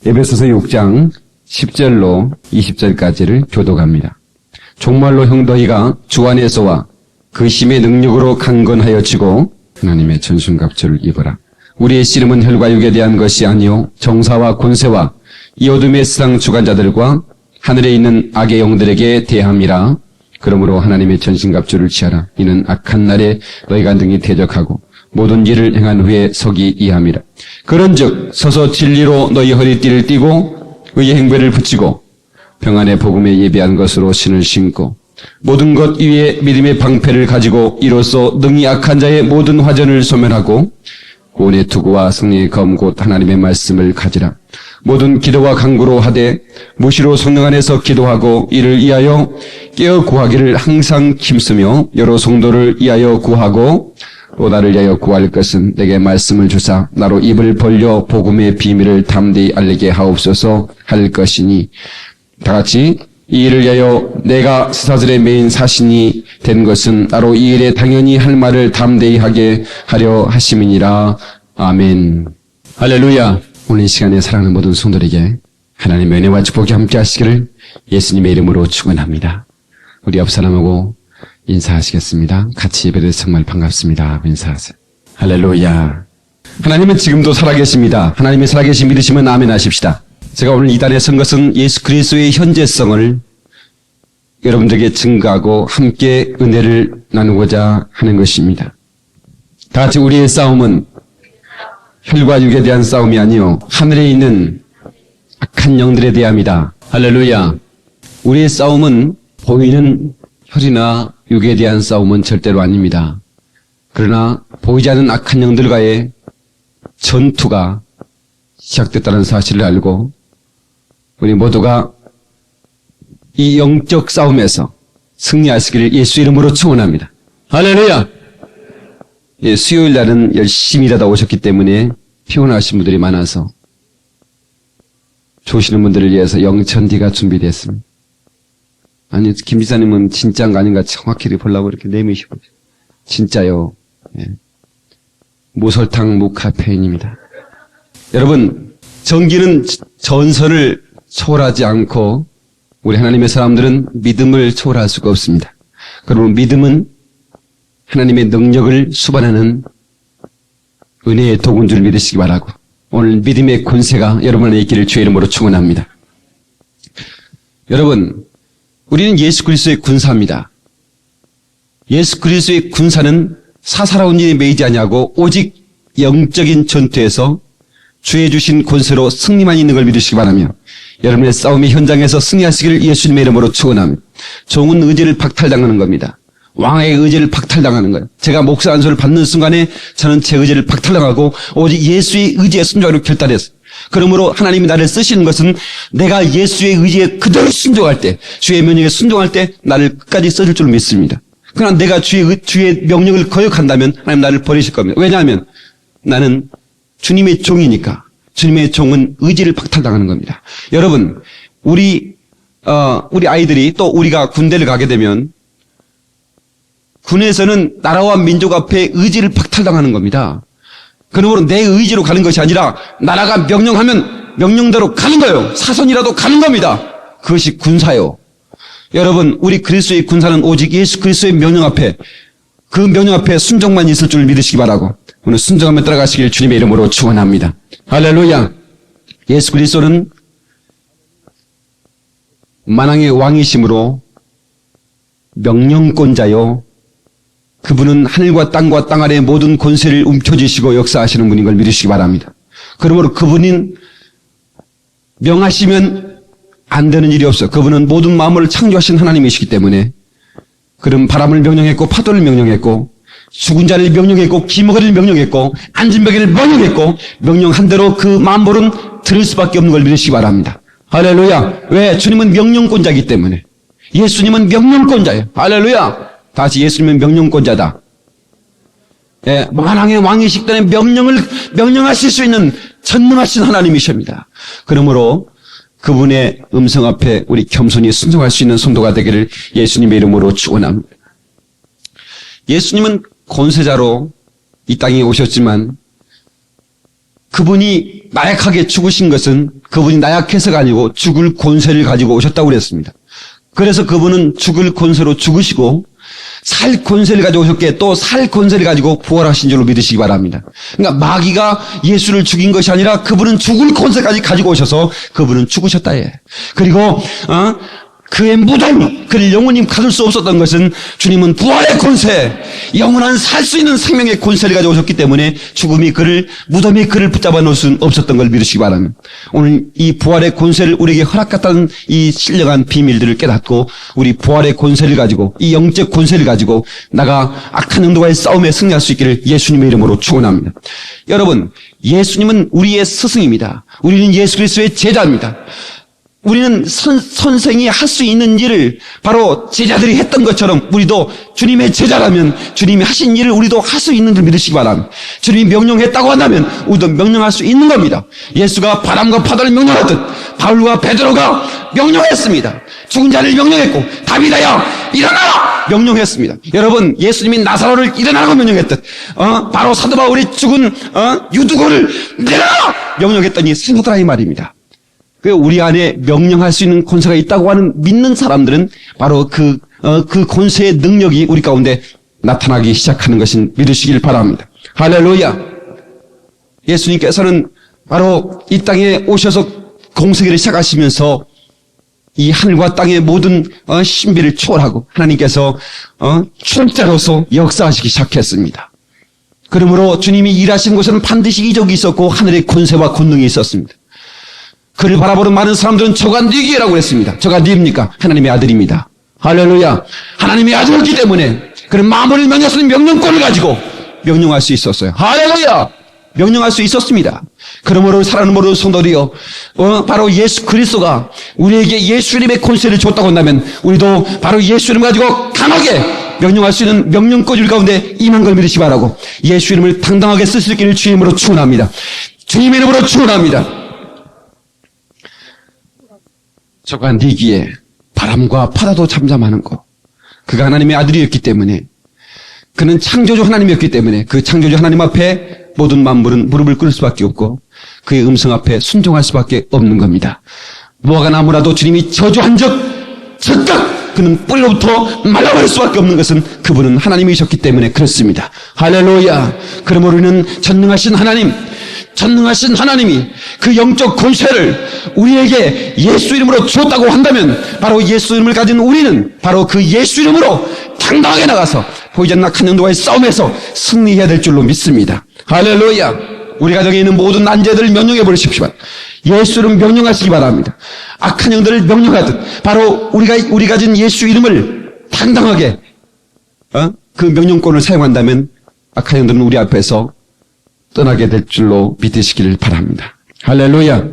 에베소서 6장 10절로 20절까지를 교독합니다. 종말로 형 너희가 주 안에서와 그 힘의 능력으로 강건하여 지고 하나님의 전순갑주를 입어라. 우리의 씨름은 혈과 육에 대한 것이 아니요 정사와 권세와 이 어둠의 세상 주관자들과 하늘에 있는 악의 영들에게 대함이라. 그러므로 하나님의 전신갑주를 취하라. 이는 악한 날에 너희가 능히 대적하고 모든 일을 행한 후에 서기 이함이라. 그런즉 서서 진리로 너희 허리띠를 띠고 의의 행배를 붙이고 평안의 복음에 예비한 것으로 신을 신고 모든 것 위에 믿음의 방패를 가지고 이로써 능히 악한 자의 모든 화전을 소멸하고 구원의 투구와 승리의 검 곧 하나님의 말씀을 가지라. 모든 기도와 간구로 하되 무시로 성령 안에서 기도하고 이를 위하여 깨어 구하기를 항상 힘쓰며 여러 성도를 위하여 구하고 또 나를 위하여 구할 것은 내게 말씀을 주사 나로 입을 벌려 복음의 비밀을 담대히 알리게 하옵소서 할 것이니 다같이 이 일을 위하여 내가 스사들의 메인 사신이 된 것은 나로 이 일에 당연히 할 말을 담대히 하게 하려 하심이니라. 아멘. 할렐루야. 오늘 이 시간에 사랑하는 모든 성도들에게 하나님의 은혜와 축복이 함께 하시기를 예수님의 이름으로 축원합니다. 우리 옆 사람하고 인사하시겠습니다. 같이 예배드려서 정말 반갑습니다. 인사하세요. 할렐루야. 하나님은 지금도 살아계십니다. 하나님이 살아계신 믿으시면 아멘 하십시다. 제가 오늘 이 단에 선 것은 예수 그리스도의 현재성을 여러분들에게 증거하고 함께 은혜를 나누고자 하는 것입니다. 다 같이 우리의 싸움은 혈과 육에 대한 싸움이 아니요 하늘에 있는 악한 영들에 대함이다. 할렐루야. 우리의 싸움은 보이는 혈이나 육에 대한 싸움은 절대로 아닙니다. 그러나 보이지 않는 악한 영들과의 전투가 시작됐다는 사실을 알고 우리 모두가 이 영적 싸움에서 승리하시기를 예수 이름으로 축원합니다. 할렐루야. 예, 수요일 날은 열심히 일하다 오셨기 때문에 피곤하신 분들이 많아서 조시는 분들을 위해서 영천디가 준비됐습니다. 아니, 김 지사님은 진짜인가 아닌가 정확히 보려고 이렇게 내미시고. 진짜요. 예. 무설탕 무카페인입니다. 여러분, 전기는 전선을 초월하지 않고 우리 하나님의 사람들은 믿음을 초월할 수가 없습니다. 그러면 믿음은 하나님의 능력을 수반하는 은혜의 도구인 줄 믿으시기 바라고 오늘 믿음의 권세가 여러분 안에 있기를 주의 이름으로 축원합니다. 여러분, 우리는 예수 그리스도의 군사입니다. 예수 그리스도의 군사는 사사로운 일에 매이지 아니하고 오직 영적인 전투에서 주의 주신 권세로 승리만 있는 걸 믿으시기 바라며 여러분의 싸움의 현장에서 승리하시기를 예수님의 이름으로 축원합니다. 종은 의지를 박탈당하는 겁니다. 왕의 의지를 박탈당하는 거예요. 제가 목사 안수를 받는 순간에 저는 제 의지를 박탈당하고 오직 예수의 의지에 순종하기로 결단했어요. 그러므로 하나님이 나를 쓰시는 것은 내가 예수의 의지에 그대로 순종할 때, 주의 명령에 순종할 때 나를 끝까지 써줄 줄 믿습니다. 그러나 내가 주의 명령을 거역한다면 하나님 나를 버리실 겁니다. 왜냐하면 나는 주님의 종이니까. 주님의 종은 의지를 박탈당하는 겁니다. 여러분, 우리 아이들이 또 우리가 군대를 가게 되면 군에서는 나라와 민족 앞에 의지를 박탈당하는 겁니다. 그러므로 내 의지로 가는 것이 아니라 나라가 명령하면 명령대로 가는 거예요. 사선이라도 가는 겁니다. 그것이 군사요. 여러분, 우리 그리스도의 군사는 오직 예수 그리스도의 명령 앞에 그 명령 앞에 순종만 있을 줄 믿으시기 바라고 오늘 순종하며 따라가시길 주님의 이름으로 축원합니다. 할렐루야. 예수 그리스도는 만왕의 왕이심으로 명령권자요. 그분은 하늘과 땅과 땅 아래 모든 권세를 움켜쥐시고 역사하시는 분인 걸 믿으시기 바랍니다. 그러므로 그분은 명하시면 안 되는 일이 없어요. 그분은 모든 마음을 창조하신 하나님이시기 때문에 그런 바람을 명령했고 파도를 명령했고 죽은 자를 명령했고 기먹이를 명령했고 앉은 벽을 명령했고 명령한 대로 그 만물은 들을 수밖에 없는 걸 믿으시기 바랍니다. 할렐루야. 왜? 주님은 명령권자이기 때문에. 예수님은 명령권자예요. 할렐루야. 다시 예수님은 명령권자다. 예, 만왕의 왕이시기 때문에 명령하실 수 있는 전능하신 하나님이십니다. 그러므로 그분의 음성 앞에 우리 겸손히 순종할 수 있는 성도가 되기를 예수님의 이름으로 축원합니다. 예수님은 권세자로 이 땅에 오셨지만 그분이 나약하게 죽으신 것은 그분이 나약해서가 아니고 죽을 권세를 가지고 오셨다고 그랬습니다. 그래서 그분은 죽을 권세로 죽으시고 살 권세를 가지고 오셨기에 또 살 권세를 가지고 부활하신 줄로 믿으시기 바랍니다. 그러니까 마귀가 예수를 죽인 것이 아니라 그분은 죽을 권세까지 가지고 오셔서 그분은 죽으셨다. 그리고 그의 무덤, 그를 영원히 가둘 수 없었던 것은 주님은 부활의 권세, 영원한 살 수 있는 생명의 권세를 가지고 오셨기 때문에 무덤이 그를 붙잡아 놓을 수는 없었던 걸 믿으시기 바랍니다. 오늘 이 부활의 권세를 우리에게 허락했다는 이 신령한 비밀들을 깨닫고 우리 부활의 권세를 가지고 이 영적 권세를 가지고 나가 악한 영도와의 싸움에 승리할 수 있기를 예수님의 이름으로 축원합니다. 여러분, 예수님은 우리의 스승입니다. 우리는 예수 그리스도의 제자입니다. 우리는 선생이 할 수 있는 일을 바로 제자들이 했던 것처럼 우리도 주님의 제자라면 주님이 하신 일을 우리도 할 수 있는 줄 믿으시기 바랍니다. 주님이 명령했다고 한다면 우리도 명령할 수 있는 겁니다. 예수가 바람과 파도를 명령했듯 바울과 베드로가 명령했습니다. 죽은 자를 명령했고 다비다야 일어나라 명령했습니다. 여러분, 예수님이 나사로를 일어나라고 명령했듯 바로 사도 바울이 죽은 유두고를 내려라 명령했더니 생하더라 이 말입니다. 우리 안에 명령할 수 있는 권세가 있다고 하는 믿는 사람들은 바로 그 권세의 능력이 우리 가운데 나타나기 시작하는 것을 믿으시길 바랍니다. 할렐루야. 예수님께서는 바로 이 땅에 오셔서 공생애를 시작하시면서 이 하늘과 땅의 모든 신비를 초월하고 하나님께서 출자로서 역사하시기 시작했습니다. 그러므로 주님이 일하신 곳에는 반드시 이적이 있었고 하늘의 권세와 권능이 있었습니다. 그를 바라보는 많은 사람들은 저가 네기라고 했습니다. 저가 누굽니까? 하나님의 아들입니다. 할렐루야. 하나님의 아들이기 때문에 그는 마음을 명령하는 명령권을 가지고 명령할 수 있었어요. 할렐루야. 명령할 수 있었습니다. 그러므로 사랑하는 모든 성도들이여, 바로 예수 그리스도가 우리에게 예수님의 권세를 줬다고 한다면 우리도 바로 예수님을 가지고 강하게 명령할 수 있는 명령권을 가운데 임한 걸 믿으시 바라고 예수 이름을 당당하게 쓸 수 있기를 주님으로 축원합니다. 주님의 이름으로 축원합니다. 저가 네기에 바람과 바다도 잠잠하는 것. 그가 하나님의 아들이었기 때문에 그는 창조주 하나님이었기 때문에 그 창조주 하나님 앞에 모든 만물은 무릎을 꿇을 수밖에 없고 그의 음성 앞에 순종할 수밖에 없는 겁니다. 무화과 나무라도 주님이 저주한 즉각 그는 뿌리로부터 말라버릴 수밖에 없는 것은 그분은 하나님이셨기 때문에 그렇습니다. 할렐루야. 그러므로 우리는 전능하신 하나님이 그 영적 권세를 우리에게 예수 이름으로 주었다고 한다면 바로 예수 이름을 가진 우리는 바로 그 예수 이름으로 당당하게 나가서 보이지 않는 악한 영도와의 싸움에서 승리해야 될 줄로 믿습니다. 할렐루야. 우리 가정에 있는 모든 난제들을 명령해 버리십시오. 예수 이름 명령하시기 바랍니다. 악한 영들을 명령하듯 바로 우리 가진 예수 이름을 당당하게 그 명령권을 사용한다면 악한 영들은 우리 앞에서 떠나게 될 줄로 믿으시기를 바랍니다. 할렐루야.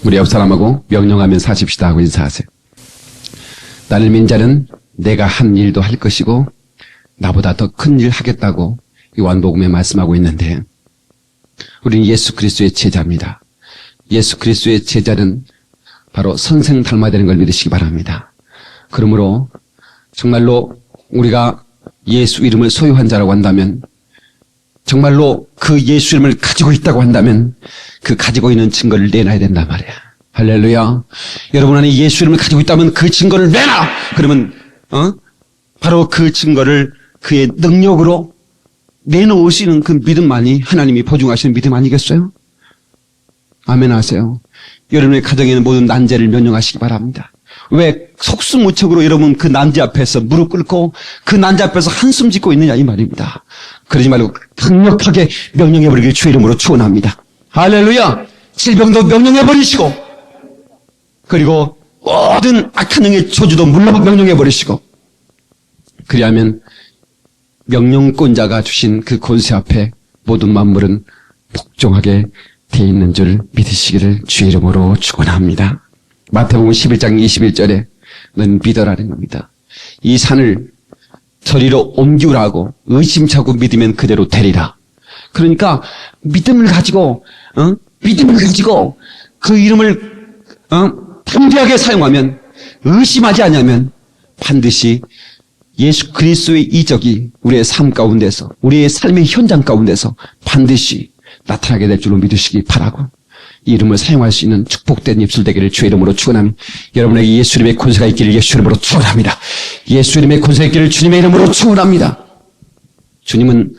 우리 옆 사람하고 명령하면 사십시다 하고 인사하세요. 나를 믿는 자는 내가 한 일도 할 것이고 나보다 더 큰 일 하겠다고 요한복음에 말씀하고 있는데 우리는 예수 그리스도의 제자입니다. 예수 그리스도의 제자는 바로 선생 닮아야 되는 걸 믿으시기 바랍니다. 그러므로 정말로 우리가 예수 이름을 소유한 자라고 한다면 정말로 그 예수 이름을 가지고 있다고 한다면 그 가지고 있는 증거를 내놔야 된단 말이야. 할렐루야. 여러분 안에 예수 이름을 가지고 있다면 그 증거를 내놔. 그러면 바로 그 증거를 그의 능력으로 내놓으시는 그 믿음만이 하나님이 보증하시는 믿음 아니겠어요? 아멘 하세요. 여러분의 가정에 있는 모든 난제를 명령하시기 바랍니다. 왜 속수무책으로 여러분 그 난제 앞에서 무릎 꿇고 그 난제 앞에서 한숨 짓고 있느냐 이 말입니다. 그러지 말고 강력하게 명령해버리길 주의 이름으로 축원합니다. 할렐루야. 질병도 명령해버리시고 그리고 모든 악한 영의 저주도 명령해버리시고 그리하면 명령권자가 주신 그 권세 앞에 모든 만물은 복종하게 돼 있는 줄 믿으시기를 주의 이름으로 축원합니다. 마태복음 11장 21절에 넌 믿어라는 겁니다. 이 산을 저리로 옮기라고 의심차고 믿으면 그대로 되리라. 그러니까 믿음을 가지고 그 이름을 담대하게 사용하면 의심하지 않으면 반드시 예수 그리스도의 이적이 우리의 삶 가운데서 우리의 삶의 현장 가운데서 반드시 나타나게 될 줄로 믿으시기 바라고, 이 이름을 사용할 수 있는 축복된 입술 되기를 주의 이름으로 축원하며, 여러분에게 예수 이름의 권세가 있기를 예수 이름으로 축원합니다. 예수 이름의 권세가 있기를 주님의 이름으로 축원합니다. 주님은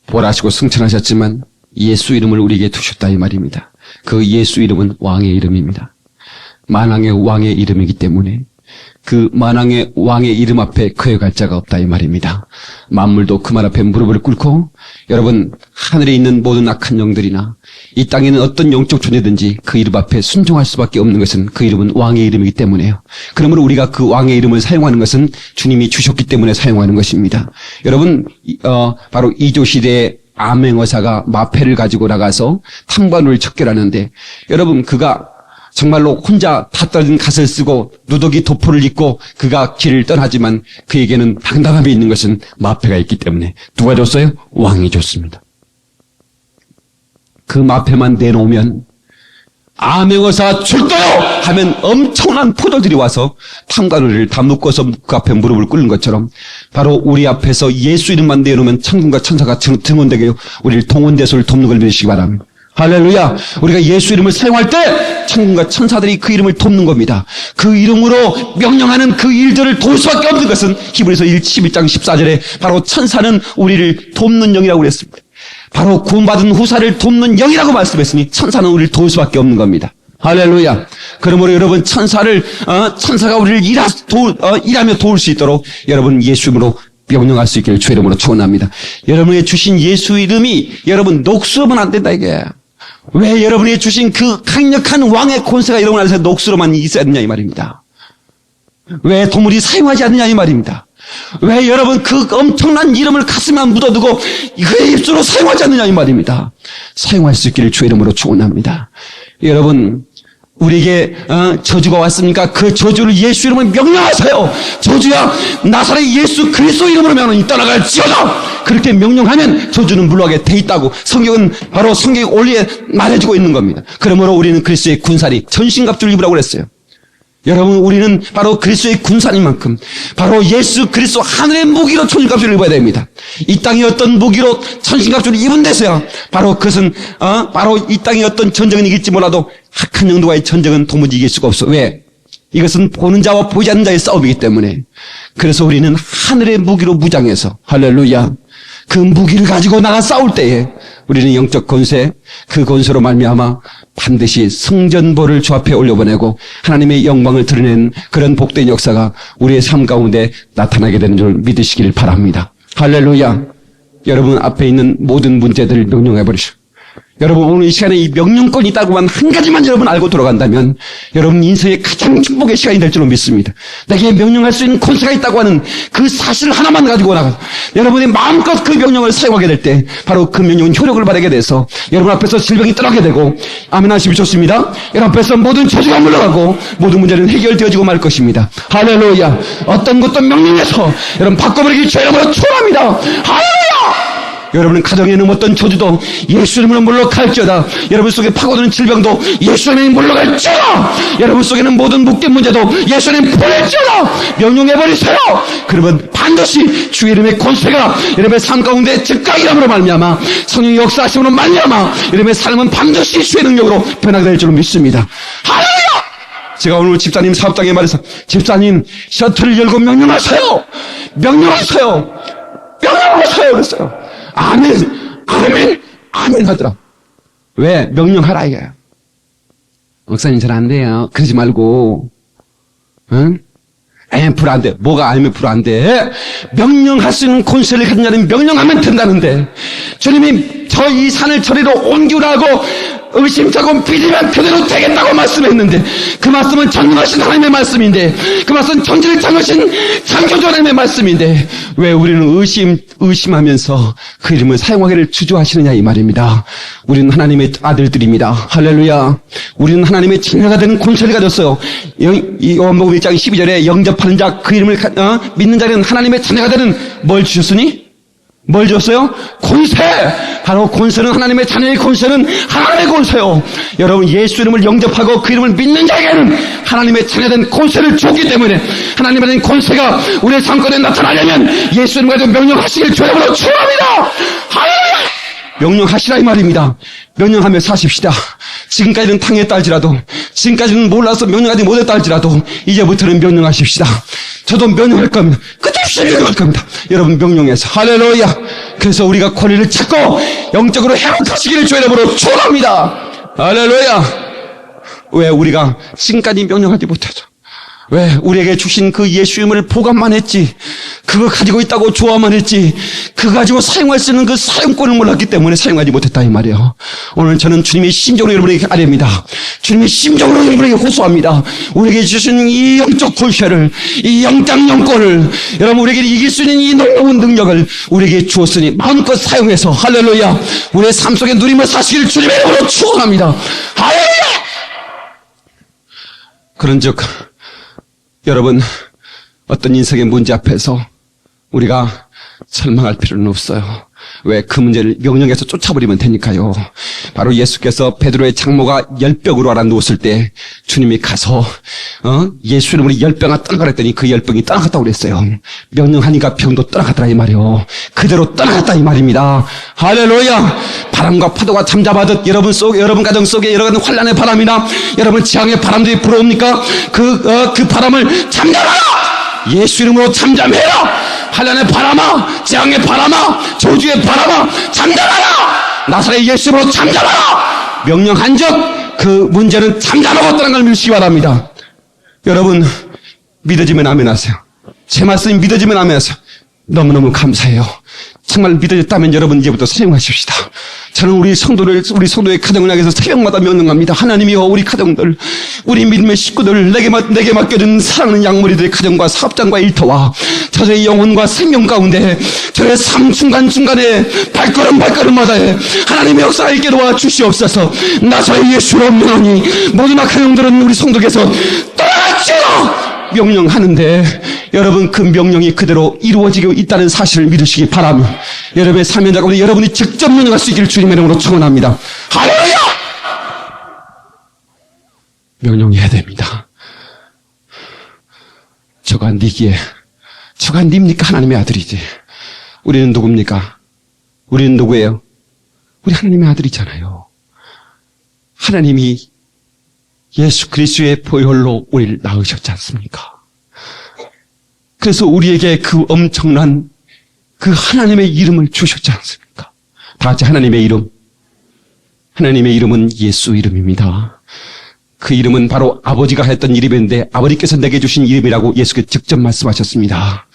보라시고 승천하셨지만 예수 이름을 우리에게 두셨다 이 말입니다. 그 예수 이름은 왕의 이름입니다. 만왕의 왕의 이름이기 때문에 그 만왕의 왕의 이름 앞에 거역할 자가 없다 이 말입니다. 만물도 그 말 앞에 무릎을 꿇고, 여러분 하늘에 있는 모든 악한 영들이나 이 땅에 있는 어떤 영적 존재든지 그 이름 앞에 순종할 수밖에 없는 것은 그 이름은 왕의 이름이기 때문에요. 그러므로 우리가 그 왕의 이름을 사용하는 것은 주님이 주셨기 때문에 사용하는 것입니다. 여러분 바로 이조 시대에 암행어사가 마패를 가지고 나가서 탐관을 척결하는데, 여러분 그가 정말로 혼자 다 떨어진 갓을 쓰고 누더기 도포를 입고 그가 길을 떠나지만 그에게는 당당함이 있는 것은 마패가 있기 때문에 누가 줬어요? 왕이 줬습니다. 그 마패만 내놓으면 암행어사 출도요! 하면 엄청난 포도들이 와서 탐관을 다 묶어서 그 앞에 무릎을 꿇는 것처럼 바로 우리 앞에서 예수 이름만 내놓으면 천군과 천사가 증언되게 우리를 동원대소를 돕는 걸 믿으시기 바랍니다. 할렐루야. 우리가 예수 이름을 사용할 때 천군과 천사들이 그 이름을 돕는 겁니다. 그 이름으로 명령하는 그 일들을 도울 수밖에 없는 것은 히브리서 11장 14절에 바로 천사는 우리를 돕는 영이라고 그랬습니다. 바로 구원받은 후사를 돕는 영이라고 말씀했으니 천사는 우리를 도울 수밖에 없는 겁니다. 할렐루야. 그러므로 여러분 천사가 우리를 일하며 도울 수 있도록 여러분 예수 이름으로 명령할 수 있기를 주의 이름으로 축원합니다. 여러분에게 주신 예수 이름이 여러분 녹슬으면 안 된다 이게. 왜 여러분에게 주신 그 강력한 왕의 권세가 여러분 안에서 녹슬어만 있어야 되냐 이 말입니다. 왜 도무지 사용하지 않느냐 이 말입니다. 왜 여러분 그 엄청난 이름을 가슴에 묻어두고 그 입술로 사용하지 않느냐 이 말입니다. 사용할 수 있기를 주의 이름으로 축원합니다. 여러분 우리에게 저주가 왔습니까? 그 저주를 예수 이름으로 명령하세요. 저주야 나사렛 예수 그리스도 이름으로 명하노니 떠나갈지어다. 그렇게 명령하면 저주는 물러가게 돼 있다고 성경은 바로 성경의 원리에 말해주고 있는 겁니다. 그러므로 우리는 그리스도의 군사리 전신갑주를 입으라고 그랬어요. 여러분 우리는 바로 그리스도의 군사인 만큼 바로 예수 그리스도 하늘의 무기로 전신갑주를 입어야 됩니다. 이 땅의 어떤 무기로 전신갑주를 입은 데서야 바로 그것은 바로 이 땅의 어떤 전쟁은 이길지 몰라도 악한 영도와의 전쟁은 도무지 이길 수가 없어. 왜? 이것은 보는 자와 보지 않는 자의 싸움이기 때문에. 그래서 우리는 하늘의 무기로 무장해서 할렐루야 그 무기를 가지고 나가 싸울 때에 우리는 영적 권세, 그 권세로 말미암아 반드시 성전보를 주 앞에 올려보내고 하나님의 영광을 드러내는 그런 복된 역사가 우리의 삶 가운데 나타나게 되는 줄 믿으시길 바랍니다. 할렐루야. 여러분 앞에 있는 모든 문제들을 명령해 버리시오. 여러분 오늘 이 시간에 이 명령권이 있다고만 한 가지만 여러분 알고 돌아간다면 여러분 인생의 가장 축복의 시간이 될 줄로 믿습니다. 내게 명령할 수 있는 권세가 있다고 하는 그 사실 하나만 가지고 나가서 여러분이 마음껏 그 명령을 사용하게 될 때 바로 그 명령은 효력을 발하게 돼서 여러분 앞에서 질병이 떠나게 되고 아멘 하시면 좋습니다. 여러분 앞에서 모든 저주가 물러가고 모든 문제는 해결되어지고 말 것입니다. 할렐루야. 어떤 것도 명령해서 여러분 바꿔버리길 주의 이름으로 축원합니다. 할렐루야. 여러분 가정에는 어떤 저주도 예수 이름으로 물러갈지어다. 여러분 속에 파고드는 질병도 예수 이름으로 물러갈지어다. 여러분 속에는 모든 묶인 문제도 예수 이름으로 풀릴지어다. 명령해버리세요. 그러면 반드시 주의 이름의 권세가 여러분의 삶 가운데 즉각이함으로 말미암아 성령의 역사하심으로 말미암아 여러분의 삶은 반드시 주의 능력으로 변하게 될 줄로 믿습니다. 할렐루야. 제가 오늘 집사님 사업장에 말해서 집사님 셔틀을 열고 명령하세요. 명령하세요. 명령하세요 그랬어요. 아멘, 아멘, 아멘 하더라. 왜? 명령하라 이거야. 목사님 잘 안 돼요. 그러지 말고, 응? 불 안 돼. 뭐가 아니면 불 안 돼? 명령할 수 있는 권세를 가진 자는 명령하면 된다는데, 주님이 저 이 산을 저리로 옮기라고 의심차고 믿으면 그대로 되겠다고 말씀했는데 그 말씀은 전능하신 하나님의 말씀인데 그 말씀은 천지를 창조하신 창조주 하나님의 말씀인데 왜 우리는 의심하면서 그 이름을 사용하기를 주저하시느냐 이 말입니다. 우리는 하나님의 아들들입니다. 할렐루야. 우리는 하나님의 자녀가 되는 권세를 가졌어요. 이 요한복음 1장 12절에 영접하는 자 그 이름을 믿는 자는 하나님의 자녀가 되는 뭘 주셨으니? 뭘 줬어요? 권세! 바로 권세는 하나님의 자녀의 권세는 하나님의 권세요. 여러분 예수 이름을 영접하고 그 이름을 믿는 자에게는 하나님의 자녀된 권세를 줬기 때문에 하나님의 된 권세가 우리의 삶 가운데 나타나려면 예수 이름을 가지고 명령하시길 주님으로 축원합니다. 할렐루야! 명령하시라 이 말입니다. 명령하며 사십시다. 지금까지는 당했다 할지라도, 지금까지는 몰라서 명령하지 못했다 할지라도 이제부터는 명령하십시다. 저도 명령할 겁니다. 끝없이 명령할 겁니다. 여러분 명령해서 할렐루야. 그래서 우리가 권리를 찾고 영적으로 회복하시기를 주의 이름으로 축원합니다. 할렐루야. 왜 우리가 지금까지 명령하지 못하죠? 왜 우리에게 주신 그 예수님을 보관만 했지, 그거 가지고 있다고 좋아만 했지, 그거 가지고 사용할 수 있는 그 사용권을 몰랐기 때문에 사용하지 못했다 이 말이에요. 오늘 저는 주님의 심정으로 여러분에게 아뢰입니다. 주님의 심정으로 여러분에게 호소합니다. 우리에게 주신 이 영적 권세를, 이 영적 영권을, 여러분 우리에게 이길 수 있는 이 놀라운 능력을 우리에게 주었으니 마음껏 사용해서 할렐루야, 우리의 삶 속에 누림을 사시기를 주님의 이름으로 축원합니다. 할렐루야. 그런즉 여러분, 어떤 인생의 문제 앞에서 우리가 절망할 필요는 없어요. 왜? 그 문제를 명령해서 쫓아버리면 되니까요. 바로 예수께서 베드로의 장모가 열병으로 알아누웠을 때 주님이 가서 예수 이름으로 10병아 떠나가라 했더니 그 10병이 떠나갔다고 그랬어요. 명령하니까 병도 떠나갔더라 이 말이요. 그대로 떠나갔다 이 말입니다. 할렐루야. 바람과 파도가 잠잠하듯 여러분 가정 속에 여러 가지 환란의 바람이나 여러분 지향의 바람들이 불어옵니까? 그 바람을 잠잠하라. 예수 이름으로 잠잠해라. 환란의 바람아, 재앙의 바람아, 저주의 바람아, 잠잠하라. 나사렛 예수 이름으로 잠잠하라. 명령한 적 그 문제는 잠잠하겠다는 걸 믿으시기 바랍니다. 여러분 믿어지면 아멘 하세요. 제 말씀이 믿어지면 아멘 하세요. 너무너무 감사해요. 정말 믿어졌다면 여러분 이제부터 사용하십시다. 저는 우리 성도의 가정을 향해서 새벽마다 명령합니다. 하나님이여, 우리 가정들, 우리 믿음의 식구들, 내게 맡겨진 사랑하는 양머리들의 가정과 사업장과 일터와 저의 영혼과 생명 가운데 저의 삶 중간중간에 발걸음마다에 하나님의 역사가 있게 도와 주시옵소서. 나사렛 예수로 명하니 모든 악한 영들은 우리 성도께서 떠나지요. 명령하는데 여러분 그 명령이 그대로 이루어지고 있다는 사실을 믿으시기 바라며 여러분의 사명 가운데 여러분이 직접 명령할 수 있기를 주님의 이름으로 축원합니다. 할렐루야! 명령해야 됩니다. 저가 니기에, 저가 닙니까? 하나님의 아들이지. 우리는 누굽니까? 우리는 누구예요? 우리 하나님의 아들이잖아요. 하나님이 예수 그리스도의 보혈로 우리를 낳으셨지 않습니까? 그래서 우리에게 그 엄청난 그 하나님의 이름을 주셨지 않습니까? 다 같이 하나님의 이름. 하나님의 이름은 예수 이름입니다. 그 이름은 바로 아버지가 했던 이름인데 아버지께서 내게 주신 이름이라고 예수께서 직접 말씀하셨습니다.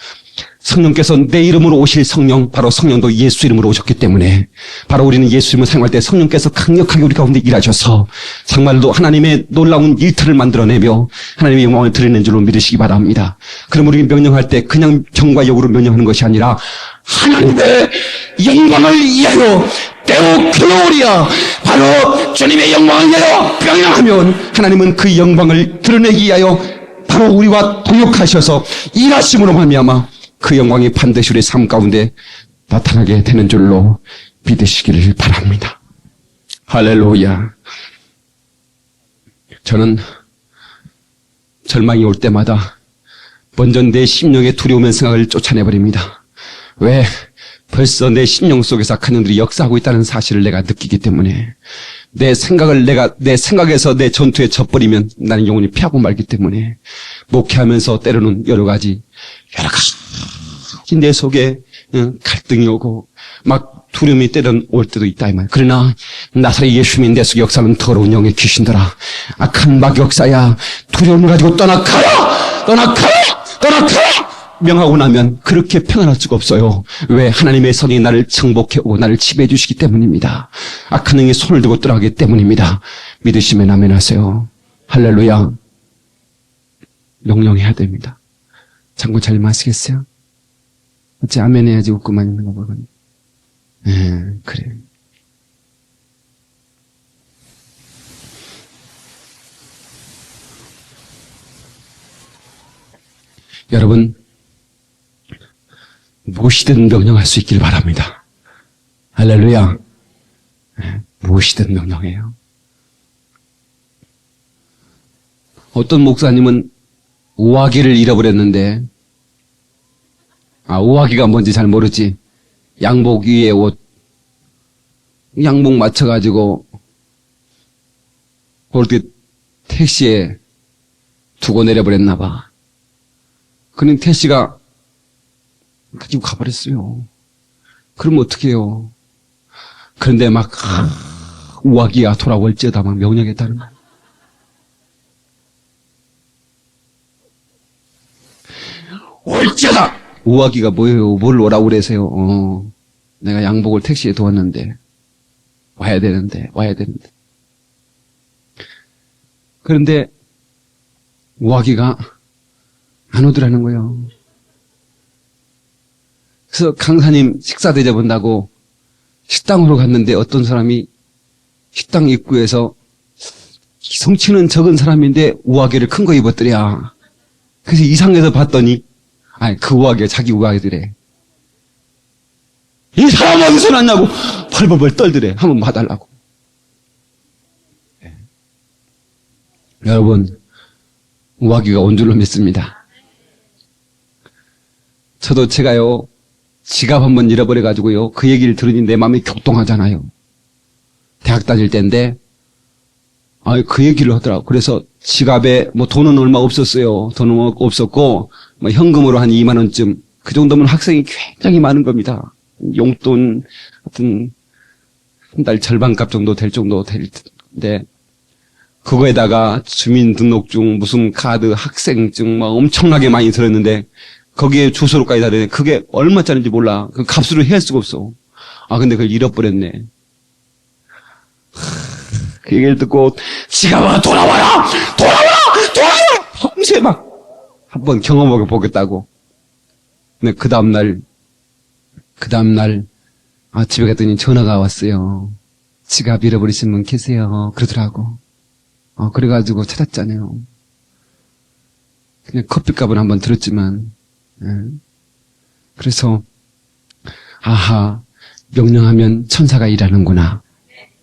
성령께서 내 이름으로 오실 성령, 바로 성령도 예수 이름으로 오셨기 때문에 바로 우리는 예수 이름을 사용할 때 성령께서 강력하게 우리 가운데 일하셔서 정말로 하나님의 놀라운 일터를 만들어내며 하나님의 영광을 드리는 줄로 믿으시기 바랍니다. 그럼 우리 명령할 때 그냥 정과 역으로 명령하는 것이 아니라 하나님의 영광을 위하여 대우 글로리아, 바로 주님의 영광을 위하여 명령하면 하나님은 그 영광을 드러내기 위하여 바로 우리와 동역하셔서 일하심으로 말미암아 그 영광이 반드시 우리의 삶 가운데 나타나게 되는 줄로 믿으시기를 바랍니다. 할렐루야. 저는 절망이 올 때마다 먼저 내 심령의 두려움의 생각을 쫓아내버립니다. 왜? 벌써 내 심령 속에서 악한 영들이 역사하고 있다는 사실을 내가 느끼기 때문에 내 생각에서 내 전투에 져버리면 나는 영원히 피하고 말기 때문에 목회하면서 때로는 여러 가지 내 속에 갈등이 오고 막 두려움이 때론 올 때도 있다 이 말. 그러나 나사렛 예수님이 내 속에 역사하는 더러운 영의 귀신들아, 악한 막역사야, 두려움을 가지고 떠나가라 명하고 나면 그렇게 평안할 수가 없어요. 왜? 하나님의 선이 나를 정복해오고 나를 지배해 주시기 때문입니다. 악한 영의 손을 들고 떠나가기 때문입니다. 믿으시면 아멘 하세요. 할렐루야. 명령해야 됩니다. 장군 잘 마시겠어요? 어째 아멘 해야지 웃고만 있는 거 보거든요. 그래. 여러분, 무엇이든 명령할 수 있길 바랍니다. 할렐루야. 무엇이든 명령해요. 어떤 목사님은 우아기를 잃어버렸는데, 우아기가 뭔지 잘 모르지. 양복 위에 옷, 양복 맞춰가지고 그렇게 택시에 두고 내려버렸나 봐. 그는 택시가 가지고 가버렸어요. 그럼 어떻게 해요? 그런데 막 우아기가 돌아올지어다 막 명령했다는 거예요. 올지어다! 우아기가 뭐예요? 뭘 오라고 그래서요? 내가 양복을 택시에 두었는데 와야 되는데. 그런데 우아기가 안 오더라는 거예요. 그래서 강사님 식사 대접한다고 식당으로 갔는데 어떤 사람이 식당 입구에서 성치는 적은 사람인데 우아기를 큰 거 입었더랴. 그래서 이상해서 봤더니 그 우아기가 자기 우아기들에 이 사람 어디서 났냐고 벌벌벌 떨더래. 한번 봐달라고. 네. 여러분, 우아기가 온 줄로 믿습니다. 저도 제가요 지갑 한번 잃어버려가지고요 그 얘기를 들으니 내 마음이 격동하잖아요. 대학 다닐 때인데 그 얘기를 하더라고. 그래서 지갑에 뭐 돈은 얼마 없었어요. 돈은 없었고 뭐 현금으로 한 2만 원쯤, 그 정도면 학생이 굉장히 많은 겁니다. 용돈 하여튼 한 달 절반값 정도 될 텐데 그거에다가 주민등록증, 무슨 카드, 학생증 막 엄청나게 많이 들었는데 거기에 주소로까지 다 되네. 그게 얼마짜리인지 몰라. 그 값으로 헤아릴 수가 없어. 근데 그걸 잃어버렸네. 그 얘기를 듣고 지갑아 돌아와라! 평소에 막 한번 경험하게 보겠다고. 근데 그 다음날 집에 갔더니 전화가 왔어요. 지갑 잃어버리신 분 계세요. 그러더라고. 그래가지고 찾았잖아요. 그냥 커피값은 한번 들었지만, 그래서, 명령하면 천사가 일하는구나.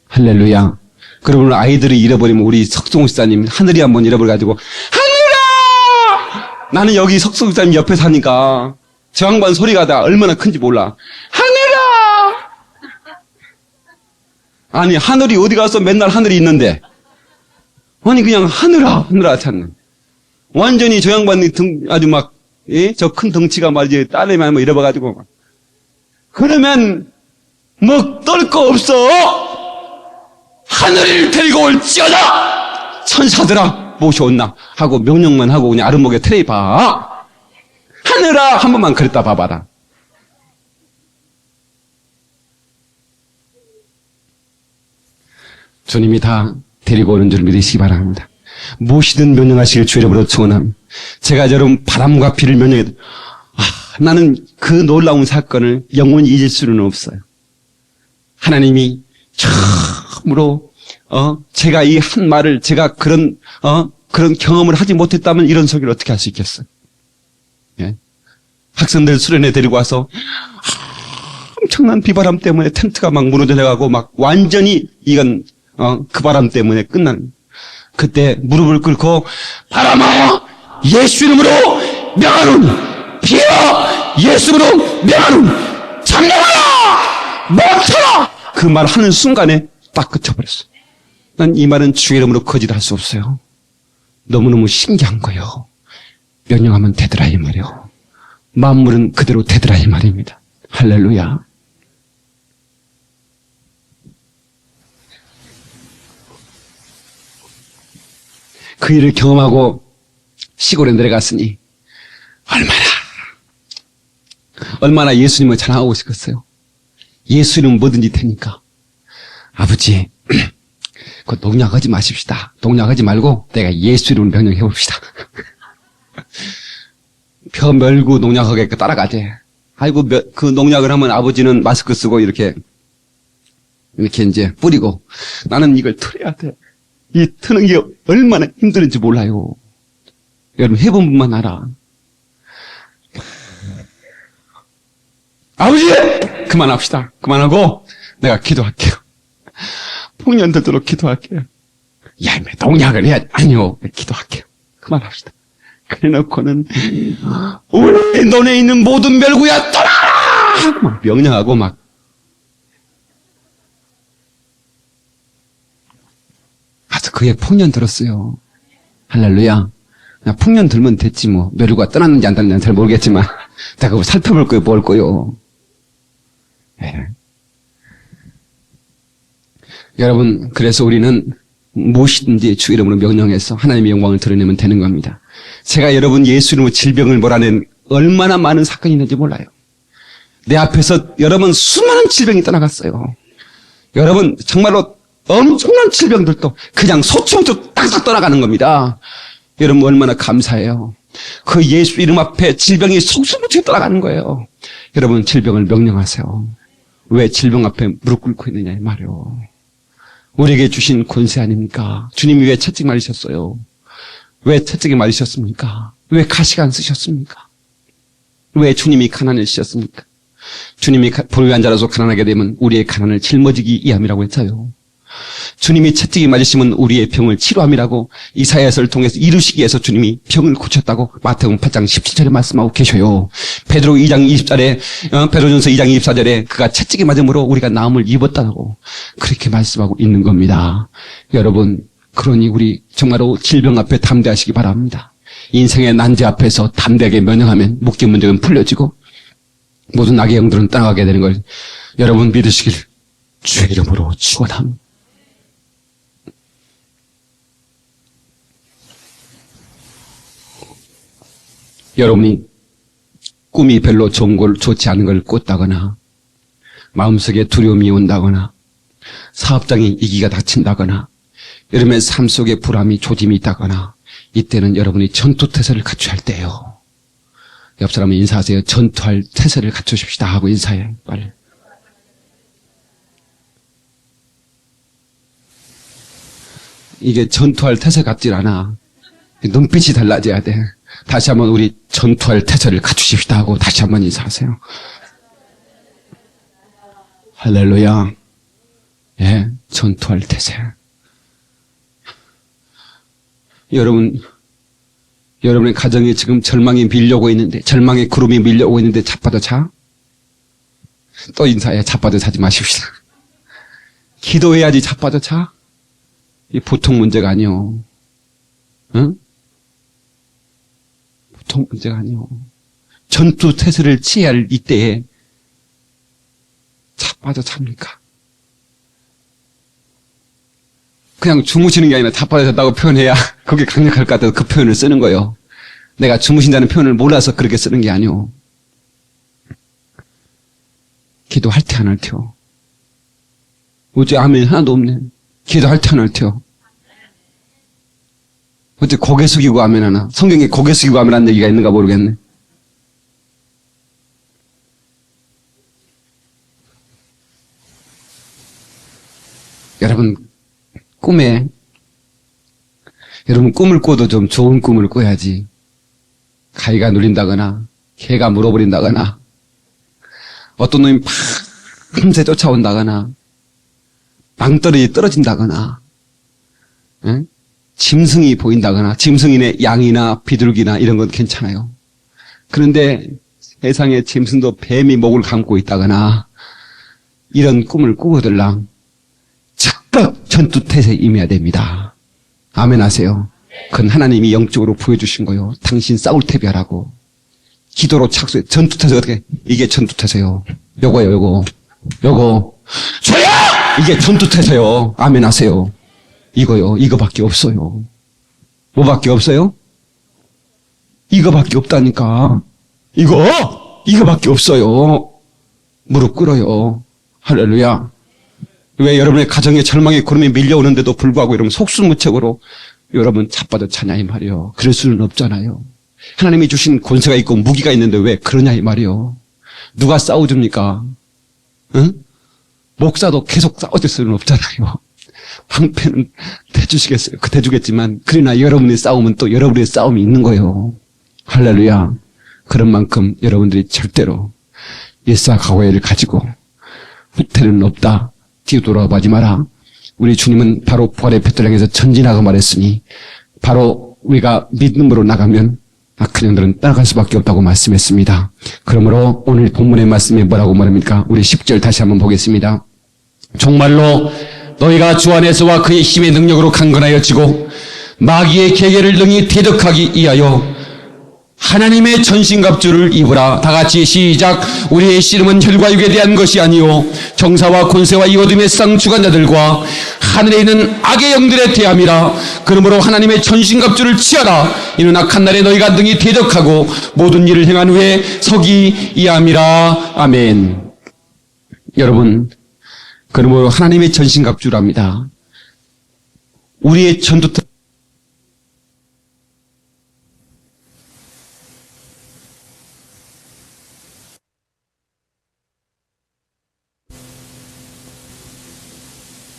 할렐루야. 그러면 아이들이 잃어버리면 우리 석종우 집사님 하늘이 한번 잃어버려가지고, 하늘아! 나는 여기 석종우 집사님 옆에 사니까, 저 양반 소리가 다 얼마나 큰지 몰라. 하늘아! 아니, 하늘이 어디 가서 맨날 하늘이 있는데. 그냥 하늘아 찾는. 완전히 저 양반이 아주 막, 저 큰 덩치가 말이지, 딸내미 뭐 잃어봐가지고. 막. 그러면, 떨 거 없어! 하늘을 데리고 올지어다! 천사들아, 모셔온나? 하고 명령만 하고 그냥 아랫목에 테레비 봐. 하늘아! 한 번만 그랬다 봐봐라. 주님이 다 데리고 오는 줄 믿으시기 바랍니다. 무엇이든 명령하시길 주 이름으로 축원합니다. 제가 여러분 바람과 비를 명령해도 나는 그 놀라운 사건을 영원히 잊을 수는 없어요. 하나님이 처음으로 제가 이 한 말을 제가 그런 경험을 하지 못했다면 이런 소리를 어떻게 할 수 있겠어요? 예? 학생들 수련회 데리고 와서 엄청난 비바람 때문에 텐트가 막 무너져 내가고 막 완전히 이건 그 바람 때문에 끝난. 그때 무릎을 꿇고 바람아 예수 이름으로 명하노니 비어 예수 이름으로 명하노니 잠잠하라 멈춰라. 그 말 하는 순간에 딱 그쳐버렸어. 난 이 말은 주의 이름으로 거짓할 수 없어요. 너무너무 신기한 거예요. 명령하면 되더라 이 말이요. 만물은 그대로 되더라 이 말입니다. 할렐루야. 그 일을 경험하고 시골에 내려갔으니 얼마나 예수님을 자랑하고 싶었어요. 예수님은 뭐든지 되니까. 아버지, 그 농약하지 마십시다. 농약하지 말고 내가 예수 이름으로 명령해 봅시다. 벼 멀고 농약하게 따라가재. 아이고 그 농약을 하면 아버지는 마스크 쓰고 이렇게 이제 뿌리고 나는 이걸 틀어야 돼. 이 트는 게 얼마나 힘든지 몰라요. 여러분 해본 분만 알아. 아버지! 그만합시다. 그만하고 내가 기도할게요. 풍년 들도록 기도할게요. 야, 농약을 해야지. 아니요. 기도할게요. 그만합시다. 그래놓고는 우리 논에 있는 모든 멸구야 떠나라! 하고 막 명령하고 막 가서 그의 풍년 들었어요. 할렐루야. 풍년 들면 됐지 뭐. 뇌류가 떠났는지 안 떠났는지 잘 모르겠지만 내가 그거 살펴볼 거요, 뭘 거요. 예. 여러분, 그래서 우리는 무엇이든지 주 이름으로 명령해서 하나님의 영광을 드러내면 되는 겁니다. 제가 여러분 예수 이름으로 질병을 몰아낸 얼마나 많은 사건이 있는지 몰라요. 내 앞에서 여러분 수많은 질병이 떠나갔어요. 여러분 정말로 엄청난 질병들도 그냥 소충도 딱딱 떠나가는 겁니다. 여러분 얼마나 감사해요. 그 예수 이름 앞에 질병이 속수무책에 떠나가는 거예요. 여러분 질병을 명령하세요. 왜 질병 앞에 무릎 꿇고 있느냐 이 말이요. 우리에게 주신 권세 아닙니까? 주님이 왜 채찍 맞으셨어요? 왜 채찍에 맞으셨습니까? 왜 가시가 안 쓰셨습니까? 왜 주님이 가난을 쓰셨습니까? 주님이 불의한 자라서 가난하게 되면 우리의 가난을 짊어지기 이함이라고 했어요. 주님이 채찍이 맞으시면 우리의 병을 치료함이라고 이사야서를 통해서 이루시기 위해서 주님이 병을 고쳤다고 마태복음 8장 17절에 말씀하고 계셔요. 베드로 2장 20절에 베드로전서 2장 24절에 그가 채찍이 맞음으로 우리가 나음을 입었다고 그렇게 말씀하고 있는 겁니다. 여러분 그러니 우리 정말로 질병 앞에 담대하시기 바랍니다. 인생의 난제 앞에서 담대하게 면역하면 묵기 문제는 풀려지고 모든 악의 영들은 떠나가게 되는 걸 여러분 믿으시길 주의 이름으로 축원합니다. 여러분이 꿈이 별로 좋지 않은 걸 꿨다거나 마음속에 두려움이 온다거나 사업장에 이기가 닥친다거나 여러분의 삶 속에 불안이 조짐이 있다거나 이때는 여러분이 전투태세를 갖춰야 할 때예요. 옆 사람은 인사하세요. 전투할 태세를 갖추십시다 하고 인사해. 빨리. 이게 전투할 태세 같질 않아. 눈빛이 달라져야 돼. 다시 한번 우리 전투할 태세를 갖추십시다 하고 다시 한번 인사하세요. 할렐루야. 예, 전투할 태세. 여러분의 가정에 지금 절망이 밀려오고 있는데, 절망의 구름이 밀려오고 있는데 자빠져 자? 또 인사해. 자빠져 자지 마십시다. 기도해야지 자빠져 자? 이 보통 문제가 아니요. 응? 보통 문제가 아니요. 전투 태세를 취해야 할 이때에 자빠져 잡니까? 그냥 주무시는 게 아니라 자빠져 잤다고 표현해야 그게 강력할 것 같아서 그 표현을 쓰는 거예요. 내가 주무신다는 표현을 몰라서 그렇게 쓰는 게 아니오. 기도할 때 안 할 테요. 어째 아멘 하나도 없네. 기도할 때 안 할 테요. 어째 고개 숙이고 아멘 하나. 성경에 고개 숙이고 아멘 하는 얘기가 있는가 모르겠네. 여러분 꿈을 꿔도 좀 좋은 꿈을 꿔야지. 가위가 눌린다거나 개가 물어버린다거나 어떤 놈이 밤새 쫓아온다거나 망떨어지 떨어진다거나 에? 짐승이 보인다거나 짐승이네 양이나 비둘기나 이런 건 괜찮아요. 그런데 세상에 짐승도 뱀이 목을 감고 있다거나 이런 꿈을 꾸거들랑 즉각 전투태세에 임해야 됩니다. 아멘 하세요. 그건 하나님이 영적으로 보여주신 거요. 당신 싸울 태비하라고. 기도로 착수해. 전투태세 어떻게? 이게 전투태세요. 요거. 저야! 이게 전투태세요. 아멘 하세요. 이거요. 이거밖에 없어요. 뭐밖에 없어요? 이거밖에 없다니까. 이거밖에 없어요. 무릎 꿇어요. 할렐루야. 왜 여러분의 가정에 절망의 구름이 밀려오는데도 불구하고 여러분 속수무책으로 여러분 자빠져 차냐 이 말이요. 그럴 수는 없잖아요. 하나님이 주신 권세가 있고 무기가 있는데 왜 그러냐 이 말이요. 누가 싸워줍니까? 응? 목사도 계속 싸워줄 수는 없잖아요. 방패는 대주시겠어요. 대주겠지만 그러나 여러분의 싸움은 또 여러분의 싸움이 있는 거예요. 할렐루야. 그런 만큼 여러분들이 절대로 일사각오를 가지고 후퇴는 없다. 뒤돌아보지 마라. 우리 주님은 바로 부활의 볕을 향해서 전진하고 말했으니 바로 우리가 믿음으로 나가면 악한 영들은 따라갈 수밖에 없다고 말씀했습니다. 그러므로 오늘 본문의 말씀이 뭐라고 말합니까? 우리 10절 다시 한번 보겠습니다. 정말로 너희가 주 안에서와 그의 힘의 능력으로 강건하여지고 마귀의 계계를 능히 대적하기 위하여 하나님의 전신갑주를 입으라. 다 같이 시작. 우리의 씨름은 혈과 육에 대한 것이 아니요 정사와 권세와 이 어둠의 세상 주관자들과 하늘에 있는 악의 영들에 대함이라. 그러므로 하나님의 전신갑주를 취하라. 이는 악한 날에 너희가 능히 대적하고 모든 일을 행한 후에 서기 이함이라. 아멘. 여러분, 그러므로 하나님의 전신갑주랍니다. 우리의 전투터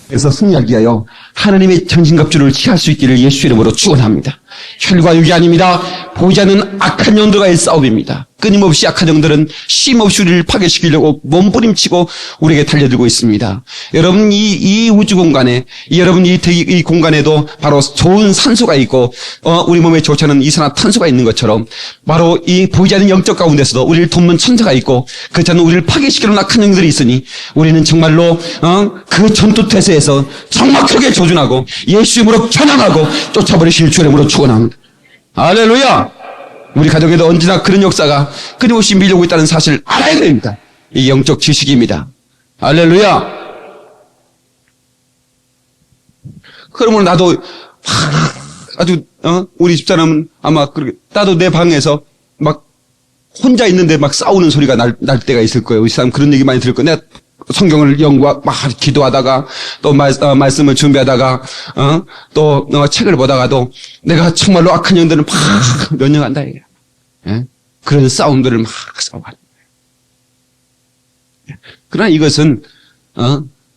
그래서 승리하기 위하여 하나님의 전신갑주를 취할 수 있기를 예수 이름으로 축원합니다. 혈과 육이 아닙니다. 보이지 않는 악한 영들과의 싸움입니다. 끊임없이 악한 영들은 쉼없이 우리를 파괴시키려고 몸부림치고 우리에게 달려들고 있습니다. 여러분 이 우주 공간에 여러분 이 공간에도 바로 좋은 산소가 있고 우리 몸에 좋지 않은 이산화탄소가 있는 것처럼 바로 이 보이지 않는 영적 가운데서도 우리를 돕는 천사가 있고 그렇지 않은 우리를 파괴시키는 악한 영들이 있으니 우리는 정말로 그 전투태세에서 정확하게 조준하고 예수 이름으로 겨냥하고 쫓아버리실 주 이름으로 축원합니다. 할렐루야. 우리 가정에도 언제나 그런 역사가 끊임없이 밀려오고 있다는 사실을 알아야 됩니다. 이 영적 지식입니다. 할렐루야. 그러면 나도 아주 우리 집사람은 아마 그렇게 나도 내 방에서 막 혼자 있는데 막 싸우는 소리가 날 때가 있을 거예요. 우리 사람 그런 얘기 많이 들을 거예요. 내가 성경을 연구하고 막 기도하다가 또 말씀을 준비하다가 또 책을 보다가도 내가 정말로 악한 영들을 막 면역한다 이게. 예? 그런 싸움들을 막 싸워가는 거예요. 그러나 이것은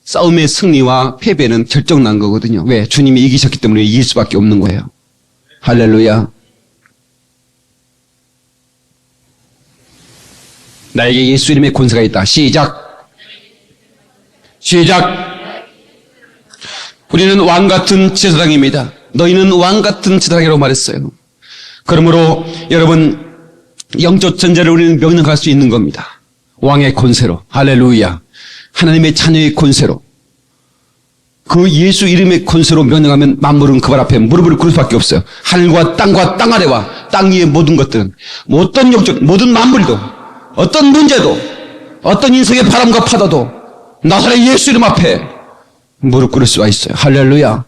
싸움의 승리와 패배는 결정난 거거든요. 왜? 주님이 이기셨기 때문에 이길 수밖에 없는 거예요. 할렐루야. 나에게 예수 이름의 권세가 있다. 시작. 우리는 왕같은 제사장입니다. 너희는 왕같은 제사장이라고 말했어요. 그러므로 여러분 영적 전제를 우리는 명령할 수 있는 겁니다. 왕의 권세로. 할렐루야. 하나님의 자녀의 권세로. 그 예수 이름의 권세로 명령하면 만물은 그발 앞에 무릎을 꿇을 수밖에 없어요. 하늘과 땅 아래와 땅 위의 모든 것들은 어떤 영적 모든 만물도 어떤 문제도 어떤 인생의 바람과 파도도 나사렛 예수 이름 앞에 무릎 꿇을 수가 있어요. 할렐루야.